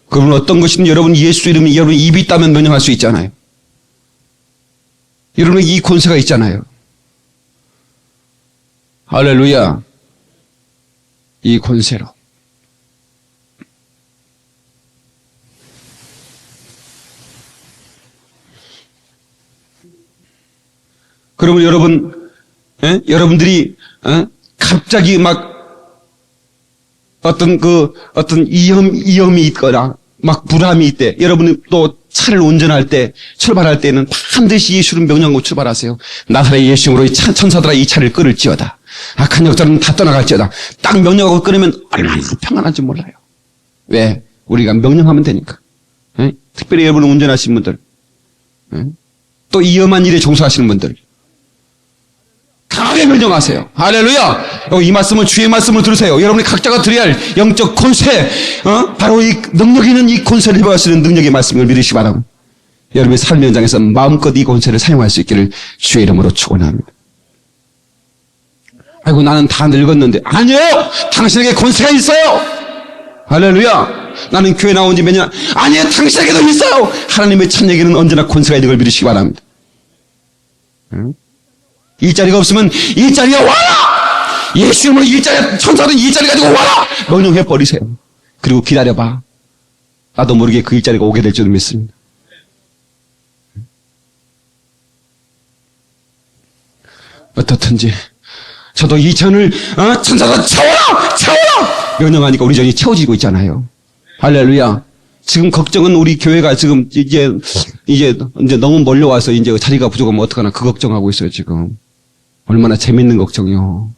그러면 어떤 것이든 여러분 예수 이름이 여러분 입이 있다면 명령할 수 있잖아요. 여러분 이 권세가 있잖아요. 할렐루야. 이 권세로. 그러면 여러분들이 갑자기 막 어떤 위험이 있거나 막 불안이 있대. 여러분이 또 차를 운전할 때 출발할 때는 반드시 예수를 명령하고 출발하세요. 나사렛 예수님으로 이 천사들아 이 차를 끌을지어다. 악한 역사는 다 떠나갈지어다. 딱 명령하고 끊으면 얼마나 평안한지 몰라요. 왜? 우리가 명령하면 되니까. 특별히 여러분 운전하시는 분들, 또 위험한 일에 종사하시는 분들 강하게 명령하세요. 할렐루야. 이 말씀은 주의 말씀을 들으세요. 여러분이 각자가 드려야 할 영적 권세, 바로 이 능력 있는 이 권세를 해볼 수 있는 능력의 말씀을 믿으시기 바랍니다. 여러분의 삶의 현장에서 마음껏 이 권세를 사용할 수 있기를 주의 이름으로 축원합니다. 아이고 나는 다 늙었는데. 아니요. 당신에게 권세가 있어요. 할렐루야. 나는 교회 나온 지 몇 년. 아니요. 당신에게도 있어요. 하나님의 천에게는 언제나 권세가 있는 걸 믿으시기 바랍니다. 일자리가 없으면 일자리가 와라! 예수 이름으로 일자리, 천사는 일자리 가지고 와라! 명령해 버리세요. 그리고 기다려봐. 나도 모르게 그 일자리가 오게 될 줄 믿습니다. 어떻든지 저도 이 전을 천사가 채워라! 명령하니까 우리 전이 채워지고 있잖아요. 할렐루야. 지금 걱정은 우리 교회가 지금 이제 너무 몰려와서 이제 자리가 부족하면 어떡하나 그 걱정하고 있어요, 지금. 얼마나 재밌는 걱정이요.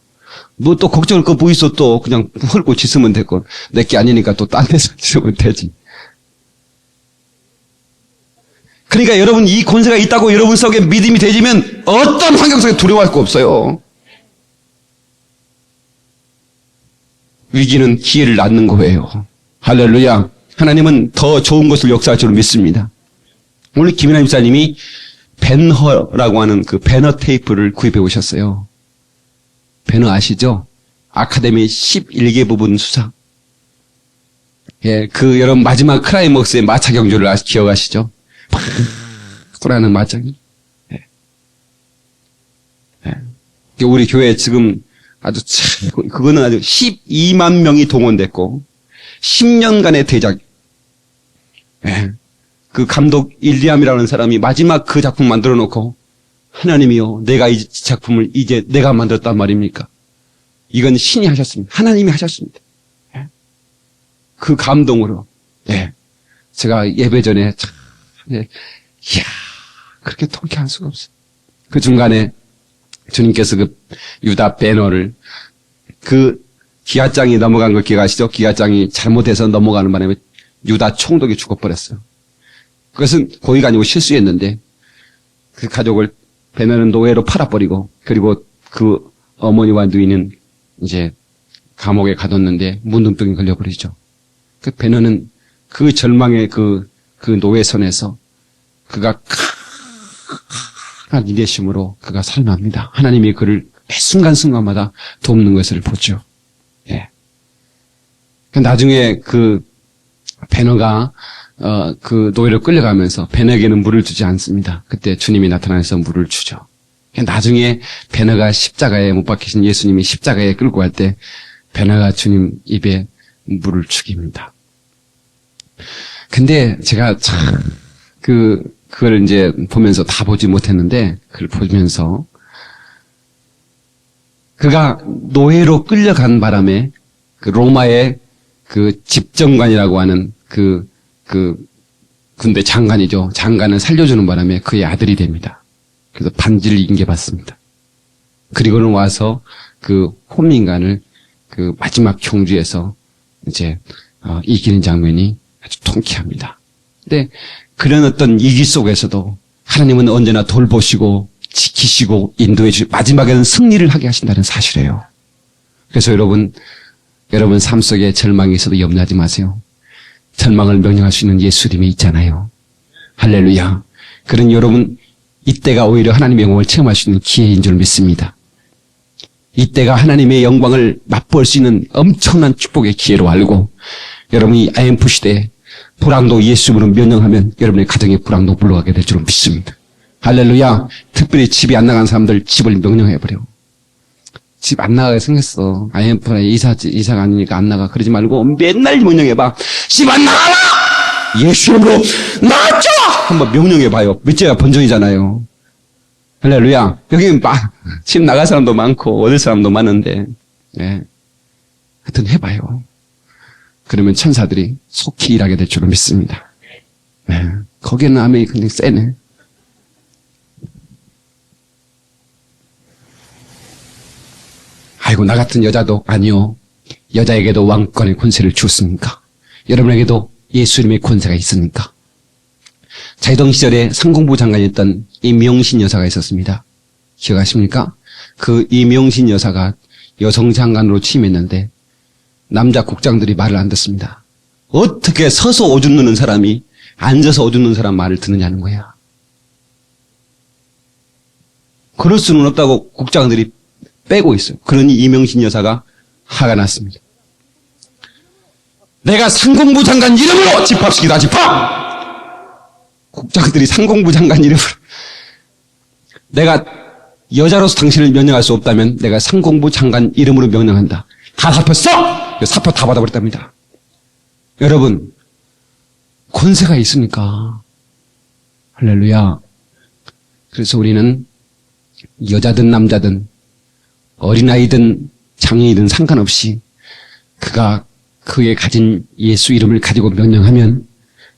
뭐 또 걱정할 거 뭐 있어 또 그냥 헐고 짖으면 되고 내게 아니니까 또 딴 데서 짖으면 되지. 그러니까 여러분 이 권세가 있다고 여러분 속에 믿음이 되지면 어떤 환경 속에 두려워할 거 없어요. 위기는 기회를 낳는 거예요. 할렐루야. 하나님은 더 좋은 것을 역사할 줄 믿습니다. 오늘 김인하 집사님이 배너라고 하는 그 배너 테이프를 구입해 오셨어요. 배너 아시죠? 아카데미 11개 부분 수상. 예, 그 여러분 마지막 크라이먹스의 마차 경주를 기억하시죠? 팍 돌아가는 마차기. 예. 예. 우리 교회 지금 아주 그거는 아주 12만 명이 동원됐고 10년간의 대작. 예. 그 감독 일리암이라는 사람이 마지막 그 작품 만들어 놓고 하나님이요, 내가 이 작품을 이제 내가 만들었단 말입니까? 이건 신이 하셨습니다. 하나님이 하셨습니다. 예. 그 감동으로, 예. 제가 예배 전에 참, 예. 이야, 그렇게 통쾌할 수가 없어요. 그 중간에 주님께서 그 유다 배너를 그 기아장이 넘어간 걸 기억하시죠? 기아장이 잘못해서 넘어가는 바람에 유다 총독이 죽어버렸어요. 그것은 고의가 아니고 실수였는데 그 가족을 배너는 노예로 팔아버리고 그리고 그 어머니와 누이는 이제 감옥에 가뒀는데 문둥병이 걸려버리죠. 그 배너는 그 절망의 그 노예선에서 그가 강한 인내심으로 그가 살아납니다. 하나님이 그를 매 순간순간마다 돕는 것을 보죠. 예. 나중에 그 배너가 그 노예를 끌려가면서 배너에게는 물을 주지 않습니다. 그때 주님이 나타나서 물을 주죠. 나중에 배너가 십자가에 못 박히신 예수님이 십자가에 끌고 갈 때 배너가 주님 입에 물을 죽입니다. 근데 제가 참 그걸 이제 보면서 다 보지 못했는데 그걸 보면서 그가 노예로 끌려간 바람에 그 로마의 그 집정관이라고 하는 그 군대 장관이죠. 장관을 살려주는 바람에 그의 아들이 됩니다. 그래서 반지를 인계받습니다. 그리고는 와서 그 혼민간을 그 마지막 경주에서 이제 이기는 장면이 아주 통쾌합니다. 근데 그런 어떤 위기 속에서도 하나님은 언제나 돌보시고 지키시고 인도해 주시고 마지막에는 승리를 하게 하신다는 사실이에요. 그래서 여러분 삶 속에 절망이 있어도 염려하지 마세요. 절망을 명령할 수 있는 예수님이 있잖아요. 할렐루야. 그런 여러분 이때가 오히려 하나님의 영광을 체험할 수 있는 기회인 줄 믿습니다. 이때가 하나님의 영광을 맛볼 수 있는 엄청난 축복의 기회로 알고 여러분이 IMF 시대에 불황도 예수님으로 명령하면 여러분의 가정의 불황도 물러가게 될 줄 믿습니다. 할렐루야. 특별히 집이 안 나간 사람들 집을 명령해버려. 집 안 나가게 생겼어. IMF나 이사가 아니니까 안 나가. 그러지 말고 맨날 명령해봐. 집 안 나가라! 예수 이름으로 나가자! 한번 명령해봐요. 밑째가 번정이잖아요. 할렐루야. 여기 집 나갈 사람도 많고 얻을 사람도 많은데 예. 하여튼 해봐요. 그러면 천사들이 속히 일하게 될 줄로 믿습니다. 예. 거기에는 아멘이 굉장히 세네. 아이고 나 같은 여자도 아니요. 여자에게도 왕권의 권세를 주었습니까? 여러분에게도 예수 이름의 권세가 있습니까? 자유당 시절에 상공부 장관이었던 이명신 여사가 있었습니다. 기억하십니까? 그 이명신 여사가 여성 장관으로 취임했는데 남자 국장들이 말을 안 듣습니다. 어떻게 서서 오줌 누는 사람이 앉아서 오줌 누는 사람 말을 듣느냐는 거야. 그럴 수는 없다고 국장들이 빼고 있어요. 그러니 이명신 여사가 화가 났습니다. 내가 상공부 장관 이름으로 집합시키다 집합! 국장들이 상공부 장관 이름으로 내가 여자로서 당신을 명령할 수 없다면 내가 상공부 장관 이름으로 명령한다. 다 사표 써! 사표 다 받아버렸답니다. 여러분 권세가 있습니까? 할렐루야. 그래서 우리는 여자든 남자든 어린아이든 장애이든 상관없이 그가 그의 가진 예수 이름을 가지고 명령하면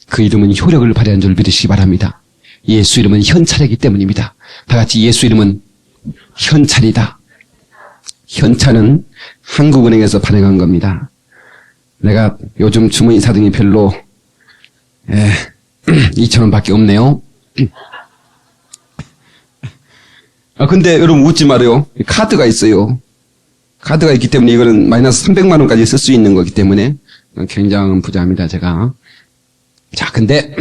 그 이름은 효력을 발휘한 줄 믿으시기 바랍니다. 예수 이름은 현찰이기 때문입니다. 다 같이 예수 이름은 현찰이다. 현찰은 한국은행에서 발행한 겁니다. 내가 요즘 주머니 사정이 별로 2,000원밖에 없네요. 근데 여러분 웃지 말아요. 카드가 있어요. 카드가 있기 때문에 이거는 마이너스 300만 원까지 쓸 수 있는 거기 때문에 굉장한 부자입니다, 제가. 자, 근데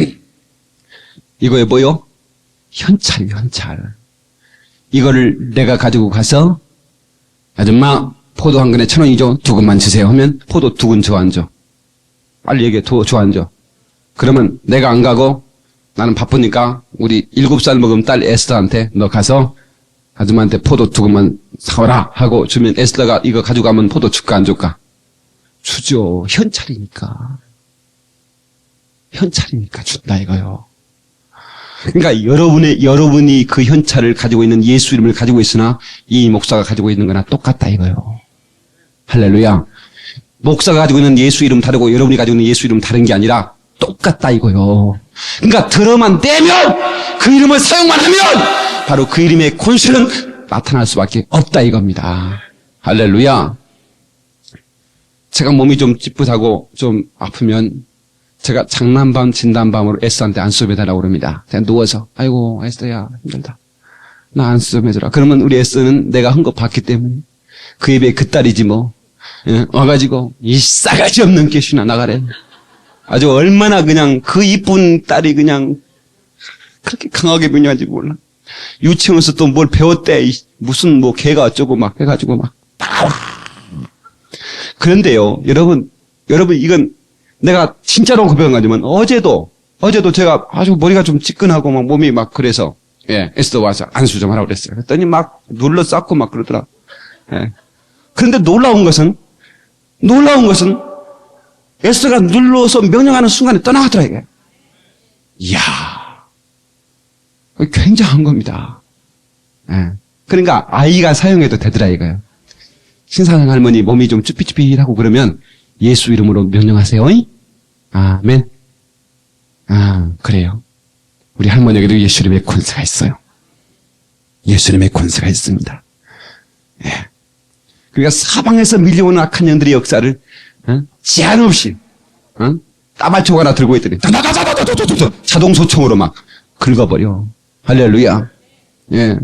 이거에 뭐요? 현찰이요, 현찰. 이거를 내가 가지고 가서 아줌마 포도 한 근에 1,000원이죠. 2근만 주세요 하면 포도 2근 줘 안 줘? 빨리 얘기해. 줘 안 줘? 그러면 내가 안 가고 나는 바쁘니까 우리 7살 먹은 딸 에스더한테 너 가서 아줌마한테 포도 2근만 사오라 하고 주면 에스더가 이거 가지고 가면 포도 줄까 안 줄까? 주죠. 현찰이니까. 현찰이니까 준다 이거요. 그러니까 여러분이 그 현찰을 가지고 있는 예수 이름을 가지고 있으나 이 목사가 가지고 있는 거나 똑같다 이거요. 할렐루야. 목사가 가지고 있는 예수 이름 다르고 여러분이 가지고 있는 예수 이름 다른 게 아니라 똑같다 이거요. 그러니까 들어만 떼면 그 이름을 사용만 하면 바로 그 이름의 권세는 나타날 수밖에 없다 이겁니다. 할렐루야. 제가 몸이 좀 찌뿌하고 좀 아프면 제가 장난밤 진단밤으로 에스더한테 안수해달라고 그럽니다. 그냥 누워서 아이고 에스더야 힘들다. 나 안수해줘라. 그러면 우리 에스더는 내가 한 거 봤기 때문에 그 입에 그 딸이지 뭐. 예, 와가지고 이 싸가지 없는 개슈나 나가래. 아주 얼마나 그냥 그 이쁜 딸이 그냥 그렇게 강하게 변해가지고 몰라. 유치원에서 또 뭘 배웠대. 무슨 뭐 개가 어쩌고 막 해가지고 막. 그런데요, 여러분 이건 내가 진짜로 고백하지만 어제도 제가 아주 머리가 좀 찌끈하고 막 몸이 막 그래서 예, 에스더 와서 안수 좀 하라고 그랬어요. 그랬더니 막 눌러 쌓고 막 그러더라. 예. 그런데 놀라운 것은 에스더가 눌러서 명령하는 순간에 떠나가더라 이게. 이야, 굉장한 겁니다. 예. 그러니까 아이가 사용해도 되더라 이거요. 신사랑 할머니 몸이 좀 쭈삣쭈삣하고 그러면 예수 이름으로 명령하세요. 아멘. 그래요. 우리 할머니에게도 예수 이름의 권세가 있어요. 예수 이름의 권세가 있습니다. 예. 그러니까 사방에서 밀려오는 악한 영들의 역사를 제한 없이 따발총 하나 들고 있더니 자동 소총으로 막 긁어버려. 할렐루야. 예.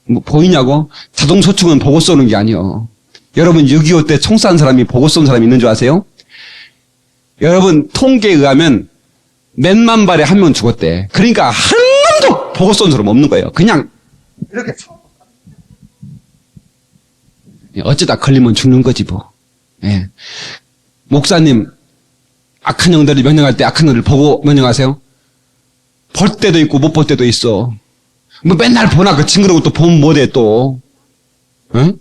뭐 보이냐고? 자동 소총은 보고 쏘는 게 아니요. 여러분 6.25 때 총 쏜 사람이 보고 쏜 사람이 있는 줄 아세요? 여러분 통계에 의하면 몇만 발에 한 명 죽었대. 그러니까 한 놈도 보고 쏜 사람 없는 거예요. 그냥 이렇게 어쩌다 걸리면 죽는 거지 뭐. 예. 목사님 악한 영들을 명령할 때 악한 영들을 보고 명령하세요? 볼 때도 있고 못 볼 때도 있어. 뭐 맨날 보나 그 징그러운 또 보면 뭐돼 또. 응?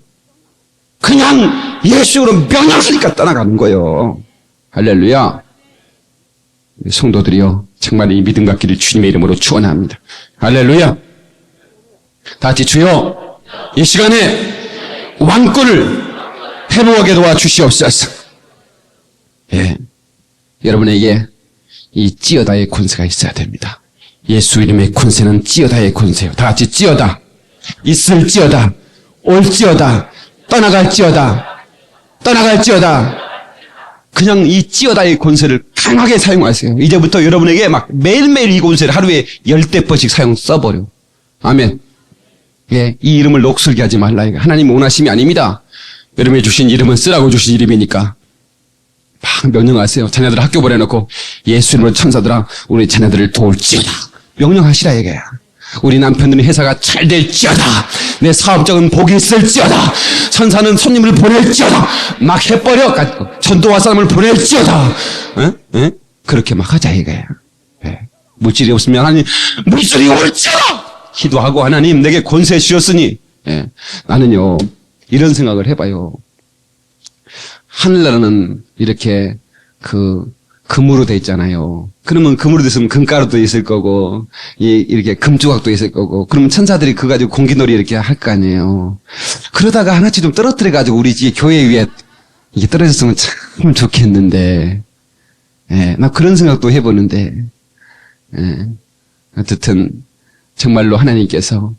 그냥 예수로 명령하니까 떠나가는 거예요. 할렐루야. 성도들이요, 정말 이 믿음 갖기를 주님의 이름으로 축원합니다. 할렐루야. 다 같이 주여 이 시간에 왕권을 회복하게 도와주시옵소서. 예, 여러분에게 이 찌어다의 권세가 있어야 됩니다. 예수 이름의 권세는 찌어다의 권세요. 다 같이 찌어다. 있을지어다. 올지어다. 떠나갈지어다. 그냥 이 찌어다의 권세를 강하게 사용하세요. 이제부터 여러분에게 막 매일매일 이 권세를 하루에 10대번씩 써버려. 아멘. 예, 이 이름을 녹슬게 하지 말라. 하나님 원하심이 아닙니다. 여러분이 주신 이름은 쓰라고 주신 이름이니까 막 명령하세요. 자녀들 학교 보내놓고 예수 이름으로 천사들아 우리 자녀들을 도울지어다. 명령하시라 이게. 우리 남편들은 회사가 잘 될지어다. 내 사업적인 복이 있을지어다. 천사는 손님을 보낼지어다. 막 해버려. 전도와 사람을 보낼지어다. 에? 그렇게 막 하자 이거야. 예. 물질이 없으면 하나님 물질이 올지어다. 기도하고 하나님 내게 권세 주셨으니. 예. 나는요 이런 생각을 해봐요. 하늘나라는 이렇게 금으로 돼 있잖아요. 그러면 금으로 됐으면 금가루도 있을 거고, 이렇게 금조각도 있을 거고, 그러면 천사들이 그거 가지고 공기놀이 이렇게 할 거 아니에요. 그러다가 하나씩 좀 떨어뜨려가지고 우리 교회 위에 이게 떨어졌으면 참 좋겠는데, 예, 나 그런 생각도 해보는데, 예, 어쨌든, 정말로 하나님께서,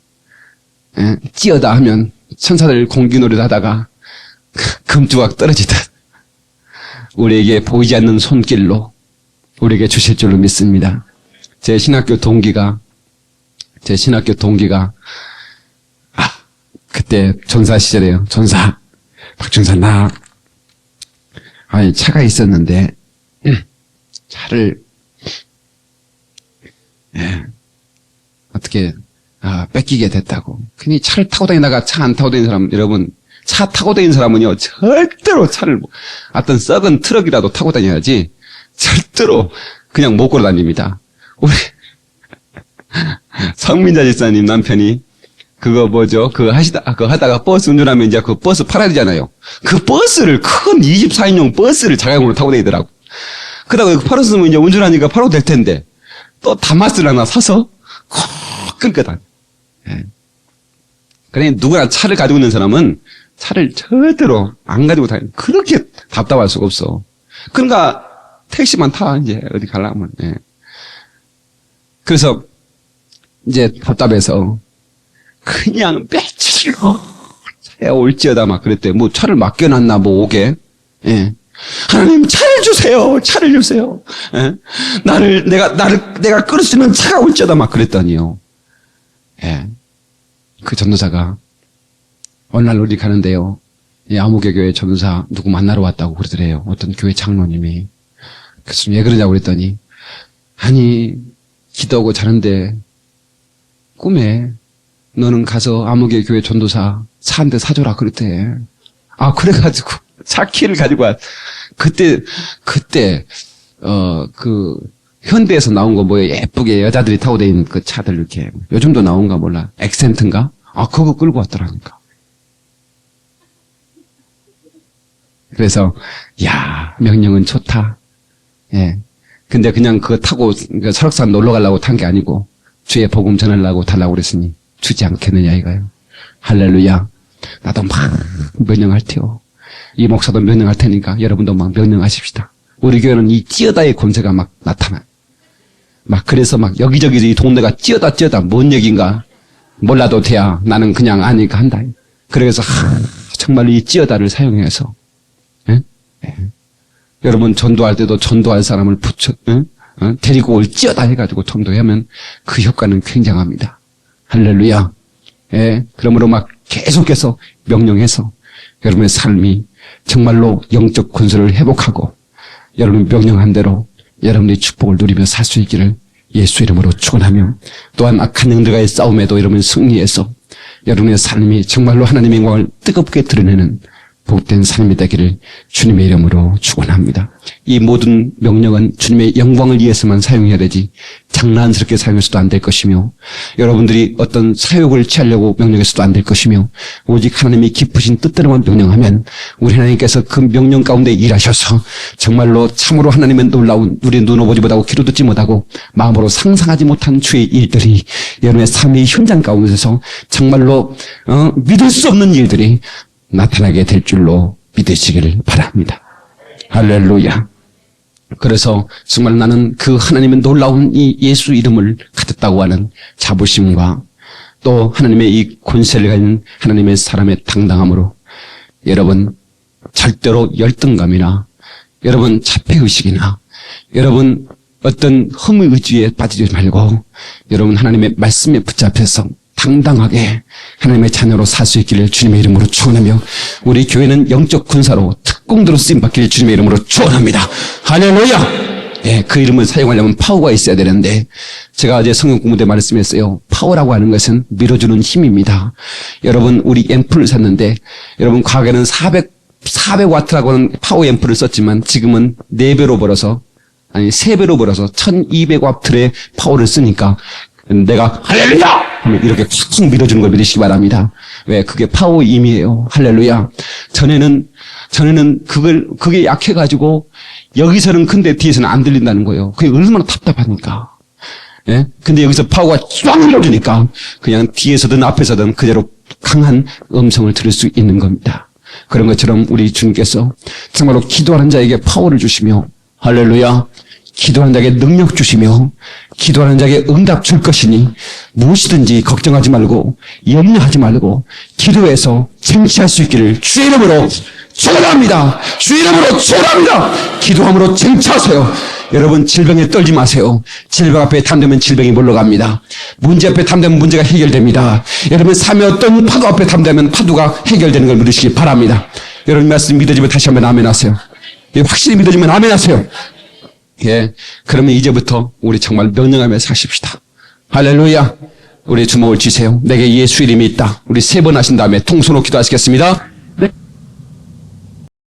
예, 찌어다 하면 천사들 공기놀이를 하다가 금조각 떨어지듯, 우리에게 보이지 않는 손길로 우리에게 주실 줄로 믿습니다. 제 신학교 동기가 그때 전사 시절에요. 전사 박준사 나 아니, 차가 있었는데, 차를, 어떻게, 뺏기게 됐다고. 괜히 차를 타고 다니다가 차 안 타고 다니는 사람, 여러분, 차 타고 다니는 사람은요, 절대로 차를, 어떤 썩은 트럭이라도 타고 다녀야지, 절대로 그냥 못 걸어 다닙니다. 우리, 성민자 집사님 남편이, 그거 뭐죠? 그거 하다가 버스 운전하면 이제 그 버스 팔아야 되잖아요. 그 버스를, 큰 24인용 버스를 자가용으로 타고 다니더라고. 그러다가 팔았으면 이제 운전하니까 팔아도 될 텐데, 또 다마스를 하나 사서, 콕 끌고 다녀. 예. 그래, 누구나 차를 가지고 있는 사람은 차를 절대로 안 가지고 다니는, 그렇게 답답할 수가 없어. 그러니까, 택시만 타, 이제, 어디 가려면, 예. 그래서, 이제 답답해서, 그냥 며칠로 차에 올지어다 막 그랬대. 뭐 차를 맡겨놨나 뭐 오게. 예. 하나님 차를 주세요. 차를 주세요. 예. 내가 끌을 수 있는 차가 올지어다 막 그랬더니요. 예. 그 전도사가 어느 날 어디 가는데요. 예, 아무개 교회 전도사 누구 만나러 왔다고 그러더래요. 어떤 교회 장로님이. 그래서 왜 그러냐고 그랬더니 아니 기도하고 자는데 꿈에 너는 가서 아무개 교회 전도사 차 한 대 사줘라 그랬대. 그래가지고 차 키를 가지고 와. 그때 현대에서 나온 거 뭐예요? 예쁘게 여자들이 타고 다니는 그 차들 이렇게 요즘도 나온가 몰라. 액센트인가? 그거 끌고 왔더라니까. 그래서 야 명령은 좋다. 예. 근데 그냥 그거 타고 설악산 놀러 가려고 탄 게 아니고 주의 복음 전하려고 달라고 그랬으니 주지 않겠느냐 이거예요. 할렐루야. 나도 막 명령할 테요. 이 목사도 명령할 테니까 여러분도 막 명령하십시다. 우리 교회는 이 찌어다의 권세가 막 나타나요. 막 그래서 막 여기저기 이 동네가 찌어다 뭔 얘기인가 몰라도 돼야 나는 그냥 아니까 한다. 그래서 정말 이 찌어다를 사용해서 여러분 전도할 때도 전도할 사람을 데리고 올 찌어다 해가지고 전도하면 그 효과는 굉장합니다. 할렐루야. 예, 그러므로 막 계속해서 명령해서 여러분의 삶이 정말로 영적 권세를 회복하고 여러분이 명령한 대로 여러분의 축복을 누리며 살 수 있기를 예수 이름으로 축원하며 또한 악한 영들과의 싸움에도 여러분 승리해서 여러분의 삶이 정말로 하나님의 영광을 뜨겁게 드러내는 복된 삶이 되기를 주님의 이름으로 축원합니다. 이 모든 명령은 주님의 영광을 위해서만 사용해야 되지 장난스럽게 사용해서도 안 될 것이며 여러분들이 어떤 사욕을 취하려고 명령해서도 안 될 것이며 오직 하나님이 기쁘신 뜻대로만 명령하면 우리 하나님께서 그 명령 가운데 일하셔서 정말로 참으로 하나님의 놀라운 우리 눈으로 보지 못하고 귀로 듣지 못하고 마음으로 상상하지 못한 주의 일들이 여러분의 삶의 현장 가운데서 정말로 믿을 수 없는 일들이 나타나게 될 줄로 믿으시기를 바랍니다. 할렐루야. 그래서 정말 나는 그 하나님의 놀라운 이 예수 이름을 가졌다고 하는 자부심과 또 하나님의 이 권세를 가진 하나님의 사람의 당당함으로 여러분 절대로 열등감이나 여러분 자폐의식이나 여러분 어떤 허무의지에 빠지지 말고 여러분 하나님의 말씀에 붙잡혀서 당당하게 하나님의 자녀로 살 수 있기를 주님의 이름으로 축원하며 우리 교회는 영적 군사로 특공대로 쓰임받기를 주님의 이름으로 축원합니다. 할렐루야. 예, 그 이름을 사용하려면 파워가 있어야 되는데 제가 어제 성경 공부 때 말씀했어요. 파워라고 하는 것은 밀어주는 힘입니다. 여러분 우리 앰플을 샀는데 여러분 과거에는 400와트라고 하는 파워 앰플을 썼지만 지금은 4배로 벌어서 3배로 벌어서 1200와트의 파워를 쓰니까 내가 할렐루야! 이렇게 쿡 밀어주는 걸 믿으시기 바랍니다. 왜? 그게 파워 임이에요. 할렐루야. 전에는 그게 약해가지고 여기서는 큰데 뒤에서는 안 들린다는 거예요. 그게 얼마나 답답하니까. 예? 근데 여기서 파워가 쫙 밀어주니까 그냥 뒤에서든 앞에서든 그대로 강한 음성을 들을 수 있는 겁니다. 그런 것처럼 우리 주님께서 정말로 기도하는 자에게 파워를 주시며 할렐루야. 기도하는 자에게 능력 주시며 기도하는 자에게 응답 줄 것이니 무엇이든지 걱정하지 말고 염려하지 말고 기도해서 쟁취할 수 있기를 주의 이름으로 축원합니다. 주의 이름으로 축원합니다. 기도함으로 쟁취하세요. 여러분 질병에 떨지 마세요. 질병 앞에 탐되면 질병이 물러갑니다. 문제 앞에 탐되면 문제가 해결됩니다. 여러분 삶의 어떤 파도 앞에 탐되면 파도가 해결되는 걸 믿으시기 바랍니다. 여러분 말씀 믿어지면 다시 한번 아멘 하세요. 확실히 믿어지면 아멘 하세요. 예. 그러면 이제부터 우리 정말 명령하며 사십시다. 할렐루야. 우리 주먹을 쥐세요. 내게 예수 이름이 있다. 우리 3번 하신 다음에 통수로 기도하시겠습니다.